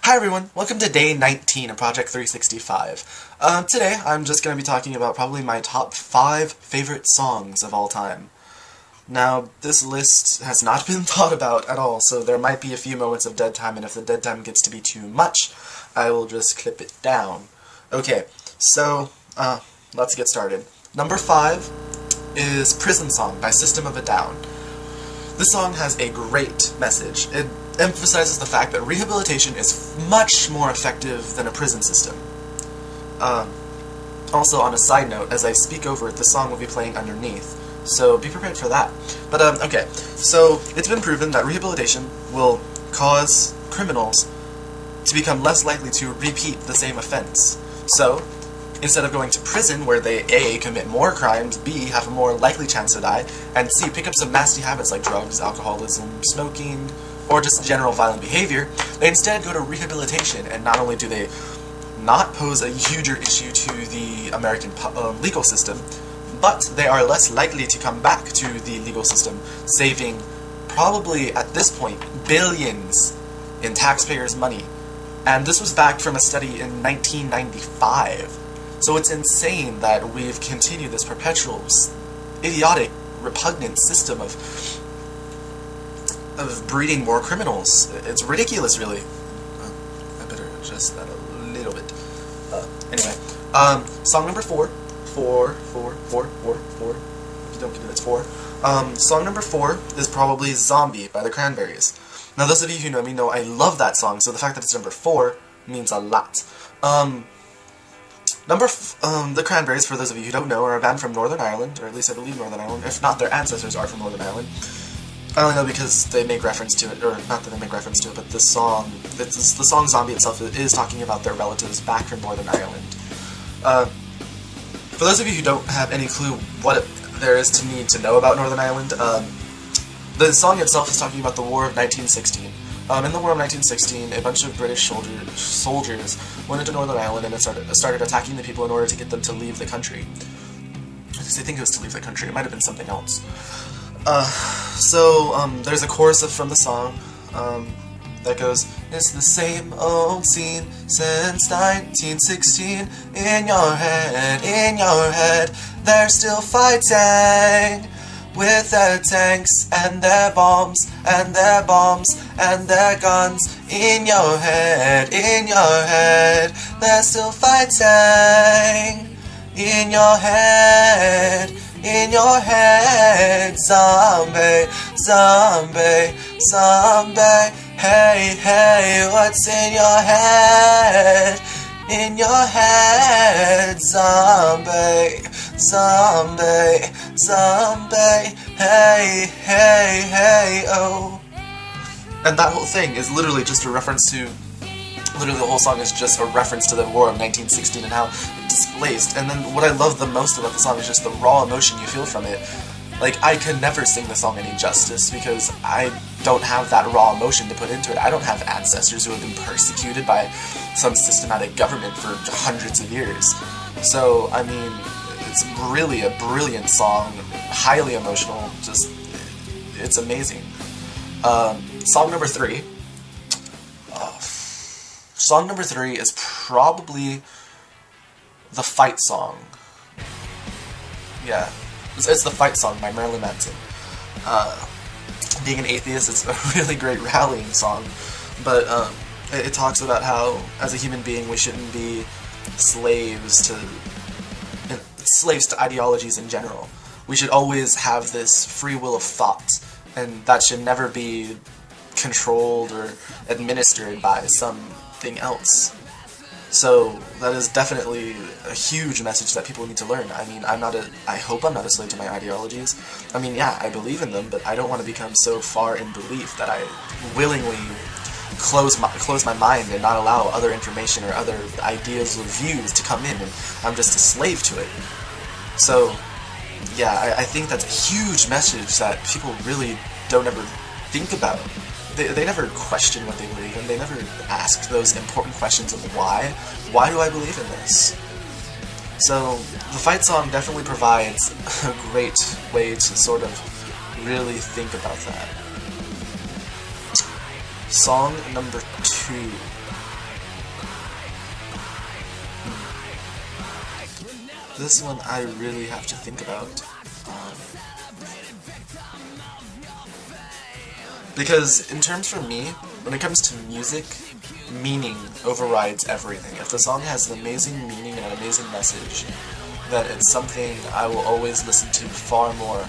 Hi everyone, welcome to day 19 of Project 365. Today I'm just going to be talking about probably my top 5 favorite songs of all time. Now, this list has not been thought about at all, so there might be a few moments of dead time, and if the dead time gets to be too much, I will just clip it down. Okay, so, let's get started. Number 5 is Prison Song by System of a Down. This song has a great message. It emphasizes the fact that rehabilitation is much more effective than a prison system. Also, on a side note, as I speak over it, the song will be playing underneath, so be prepared for that. But, okay, so it's been proven that rehabilitation will cause criminals to become less likely to repeat the same offense. So, instead of going to prison, where they A, commit more crimes, B, have a more likely chance to die, and C, pick up some nasty habits like drugs, alcoholism, smoking, or just general violent behavior, they instead go to rehabilitation, and not only do they not pose a huger issue to the American legal system, but they are less likely to come back to the legal system, saving probably, at this point, billions in taxpayers' money. And this was backed from a study in 1995. So it's insane that we've continued this perpetual, idiotic, repugnant system of breeding more criminals. It's ridiculous, really. I better adjust that a little bit. Anyway, song number 4. If you don't get it, it's 4. Song number 4 is probably Zombie by the Cranberries. Now, those of you who know me know I love that song, so the fact that it's number 4 means a lot. The Cranberries, for those of you who don't know, are a band from Northern Ireland, or at least I believe Northern Ireland. If not, their ancestors are from Northern Ireland. I only know because they make reference to it, or not that they make reference to it, but the song Zombie itself is talking about their relatives back from Northern Ireland. For those of you who don't have any clue what there is to need to know about Northern Ireland, the song itself is talking about the War of 1916. In the War of 1916, a bunch of British soldiers went into Northern Ireland and started attacking the people in order to get them to leave the country. I think it was to leave the country. It might have been something else. There's a chorus from the song that goes, "It's the same old scene since 1916. In your head, they're still fighting with their tanks and their bombs and their guns. In your head, they're still fighting. In your head, zombie, hey, what's in your head? In your head, zombie, hey, oh." And that whole thing is literally just a reference to, literally the whole song is just a reference to the War of 1916 and how it displaced. And then what I love the most about the song is just the raw emotion you feel from it. Like, I could never sing the song any justice because I don't have that raw emotion to put into it. I don't have ancestors who have been persecuted by some systematic government for hundreds of years. So, I mean, it's really a brilliant song, highly emotional, just, it's amazing. Song number 3. Song number 3 is probably the fight song. Yeah. It's the fight song by Marilyn Manson. Being an atheist, it's a really great rallying song, but it talks about how, as a human being, we shouldn't be slaves to ideologies in general. We should always have this free will of thought, and that should never be controlled or administered by something else. So that is definitely a huge message that people need to learn. I mean, I hope I'm not a slave to my ideologies. I mean, yeah, I believe in them, but I don't want to become so far in belief that I willingly close my mind and not allow other information or other ideas or views to come in, and I'm just a slave to it. So, yeah, I think that's a huge message that people really don't ever think about. They never question what they believe in. They never ask those important questions of why. Why do I believe in this? So, the fight song definitely provides a great way to sort of really think about that. Song number 2. This one I really have to think about. Because in terms for me, when it comes to music, meaning overrides everything. If the song has an amazing meaning and an amazing message, then it's something I will always listen to far more.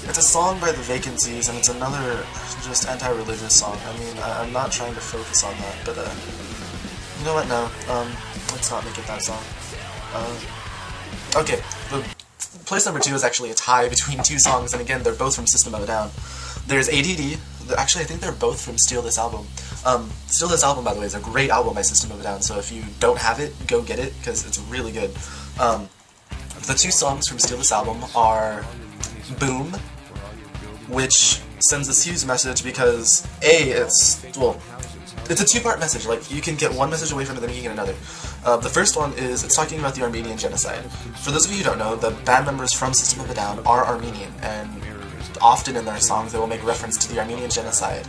It's a song by The Vacancies, and it's another just anti-religious song. I mean, I'm not trying to focus on that, but you know what, no, let's not make it that song. Okay, place number 2 is actually a tie between 2 songs, and again, they're both from System of a Down. There's ADD. Actually, I think they're both from Steal This Album. Steal This Album, by the way, is a great album by System of a Down, so if you don't have it, go get it, because it's really good. The 2 songs from Steal This Album are Boom, which sends this huge message because, A, it's a 2-part message. Like, you can get one message away from it, then you can get another. The first one is, it's talking about the Armenian genocide. For those of you who don't know, the band members from System of a Down are Armenian, and often in their songs they will make reference to the Armenian genocide.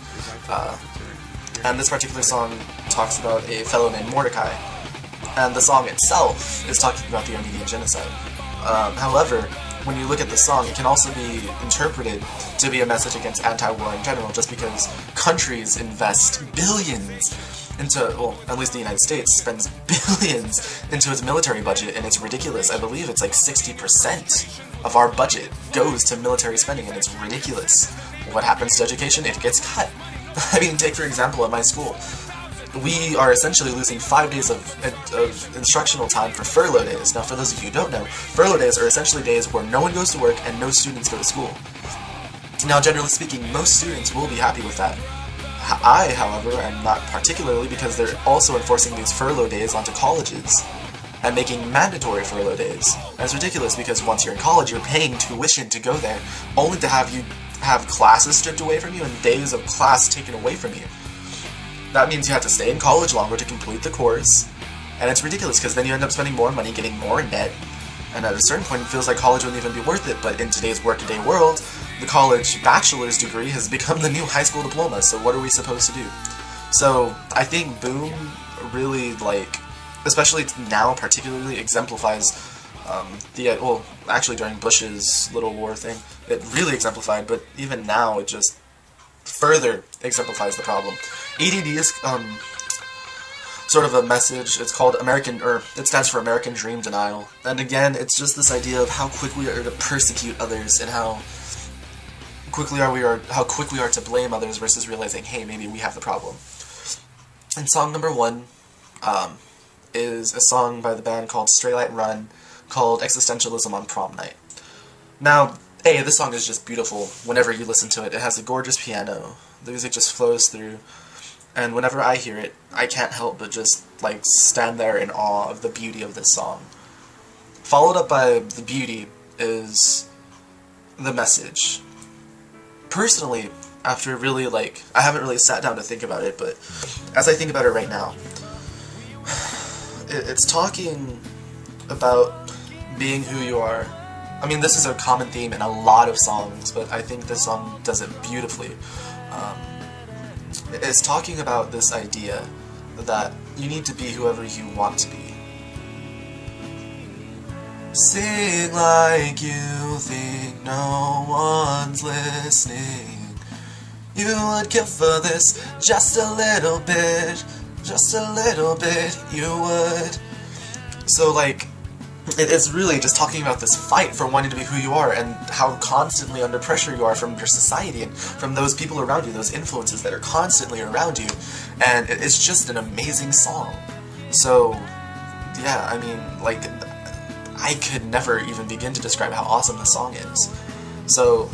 And this particular song talks about a fellow named Mordecai, and the song itself is talking about the Armenian genocide. However, when you look at the song, it can also be interpreted to be a message against anti-war in general, just because countries invest billions into, well, at least the United States spends billions into its military budget, and it's ridiculous. I believe it's like 60% of our budget goes to military spending, and it's ridiculous. What happens to education? It gets cut. I mean, take for example at my school. We are essentially losing 5 days of instructional time for furlough days. Now, for those of you who don't know, furlough days are essentially days where no one goes to work and no students go to school. Now, generally speaking, most students will be happy with that. I, however, am not particularly, because they're also enforcing these furlough days onto colleges and making mandatory furlough days. And it's ridiculous because once you're in college, you're paying tuition to go there, only to have you have classes stripped away from you and days of class taken away from you. That means you have to stay in college longer to complete the course, and it's ridiculous because then you end up spending more money, getting more in debt, and at a certain point it feels like college wouldn't even be worth it. But in today's workaday world, the college bachelor's degree has become the new high school diploma, so what are we supposed to do? So I think Boom really, like, especially now particularly, exemplifies well, actually during Bush's little war thing, it really exemplified, but even now it just further exemplifies the problem. ADD is sort of a message. It's called it stands for American Dream Denial. And again, it's just this idea of how quick we are to persecute others and how quick we are to blame others versus realizing, hey, maybe we have the problem. And song number 1 is a song by the band called Straight Light Run, called Existentialism on Prom Night. Now, this song is just beautiful whenever you listen to it. It has a gorgeous piano. The music just flows through. And whenever I hear it, I can't help but just, like, stand there in awe of the beauty of this song. Followed up by the beauty is the message. Personally, after really, like, I haven't really sat down to think about it, but as I think about it right now, it's talking about being who you are. I mean, this is a common theme in a lot of songs, but I think this song does it beautifully. It's talking about this idea that you need to be whoever you want to be. Sing like you think no one's listening. You would kill for this just a little bit, you would. So, like, it's really just talking about this fight for wanting to be who you are and how constantly under pressure you are from your society and from those people around you, those influences that are constantly around you. And it's just an amazing song. So, yeah, I mean, like, I could never even begin to describe how awesome this song is. So,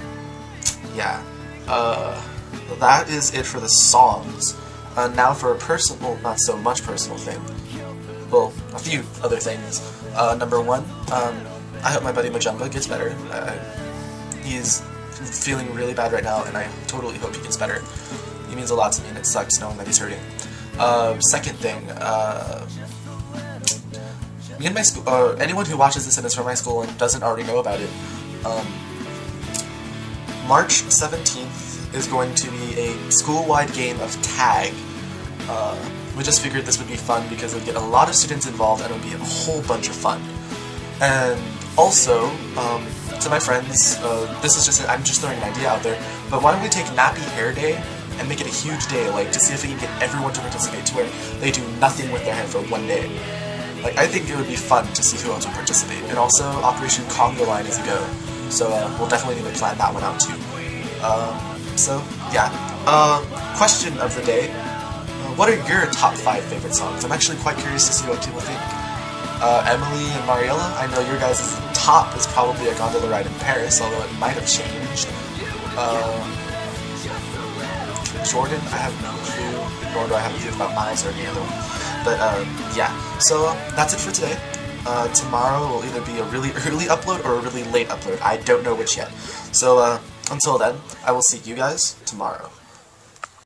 yeah, that is it for the songs. Now for a personal, not so much personal thing. Well, a few other things. Number 1, I hope my buddy Majumba gets better. He's feeling really bad right now, and I totally hope he gets better. He means a lot to me, and it sucks knowing that he's hurting. Second thing, me and my school, anyone who watches this and is from my school and doesn't already know about it, March 17th is going to be a school-wide game of tag. we just figured this would be fun because it would get a lot of students involved and it would be a whole bunch of fun. And also, to my friends, this is just, I'm just throwing an idea out there, but why don't we take Nappy Hair Day and make it a huge day, like, to see if we can get everyone to participate, to where they do nothing with their hair for one day. Like, I think it would be fun to see who else would participate. And also, Operation Conga Line as a go. So, we'll definitely need to plan that one out, too. So, yeah. Question of the day. What are your top 5 favorite songs? I'm actually quite curious to see what people think. Emily and Mariella, I know your guys' top is probably A Gondola Ride in Paris, although it might have changed. Jordan, I have no clue, nor do I have a clue about Miles or any other one. But, yeah. So, that's it for today. Tomorrow will either be a really early upload or a really late upload. I don't know which yet. So, until then, I will see you guys tomorrow.